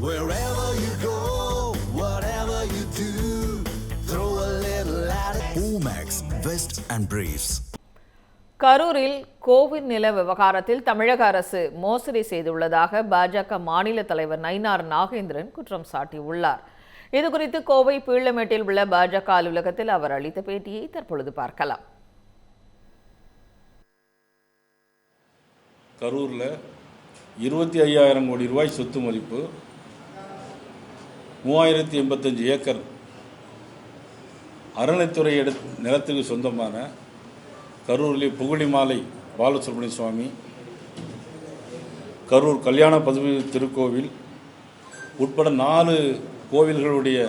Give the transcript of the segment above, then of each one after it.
Wherever you go, whatever you do, throw a little at it. Omax, Vest and Briefs. கரூரில் Covid நில விவகாரத்தில் தமிழக அரசு மோசடி செய்துள்ளதாக பாஜக மாநில தலைவர் நயினார் நாகேந்திரன் குற்றம் சாட்டியுள்ளார். இதுகுறித்து கோவை பீளமேட்டில் உள்ள பாஜக அலுவலகத்தில் அவர் அளித்த பேட்டியை தற்பொழுது பார்க்கலாம். கரூரில் 25,000 கோடி ரூபாய் சொத்து மதிப்பு, 3085 ஏக்கர் அறநிலைத்துறை நிலத்துக்கு சொந்தமான கரூரில் புகழிமாலை பாலசுப்ரமணிய சுவாமி, கரூர் கல்யாண பதுமை திருக்கோவில் உட்பட 4 கோவில்களுடைய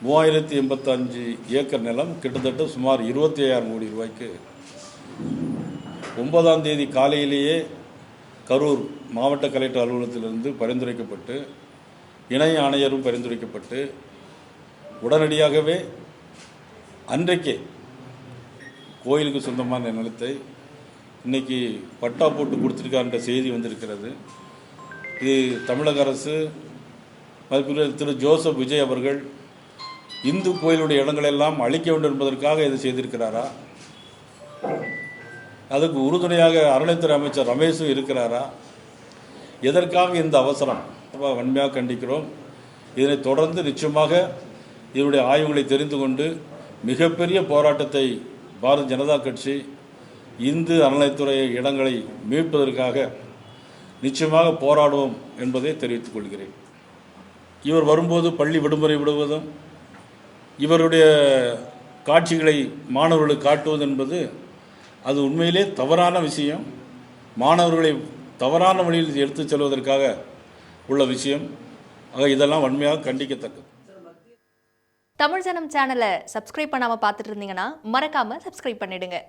3085 ஏக்கர் நிலம் கிட்டத்தட்ட சுமார் 25,000 கோடி ரூபாய்க்கு 9ஆம் தேதி காலையிலேயே கரூர் மாவட்ட கலெக்டர் அலுவலகத்திலிருந்து பரிந்துரைக்கப்பட்டு இணை ஆணையரும் பரிந்துரைக்கப்பட்டு உடனடியாகவே அன்றைக்கே கோயிலுக்கு சொந்தமான நிலத்தை இன்னைக்கு பட்டா போட்டு கொடுத்துருக்கான்ற செய்தி வந்திருக்கிறது. இது தமிழக அரசு மதிப்புக்குரிய திரு ஜோசப் விஜய் அவர்கள் இந்து கோயிலுடைய இடங்களெல்லாம் அழிக்க வேண்டும் என்பதற்காக இது செய்திருக்கிறாரா? அதுக்கு உறுதுணையாக அறநிலைத்துறை அமைச்சர் ரமேஷும் இருக்கிறாரா? எதற்காக இந்த அவசரம்? வன்மையாக கண்டிக்கிறோம். இதனை தொடர்ந்து நிச்சயமாக இதனுடைய ஆய்வுகளை தெரிந்து கொண்டு மிகப்பெரிய போராட்டத்தை பாரதிய ஜனதா கட்சி இந்து அறநிலைத்துறை இடங்களை மீட்பதற்காக நிச்சயமாக போராடுவோம் என்பதை தெரிவித்துக் கொள்கிறேன். இவர் வரும்போது பள்ளி விடுமுறை விடுவதும் இவருடைய காட்சிகளை மாணவர்களுக்கு காட்டுவது என்பது அது உண்மையிலே தவறான விஷயம். மாணவர்களை தவறான வழியில் எடுத்துச் செல்வதற்காக உள்ள விஷயம். ஆக இதெல்லாம் வன்மையாக கண்டிக்கத்தக்கது. தமிழ் ஜனம் சேனலை சப்ஸ்கிரைப் பண்ணாமல் பார்த்துட்டு இருந்தீங்கன்னா மறக்காமல் சப்ஸ்கிரைப் பண்ணிடுங்க.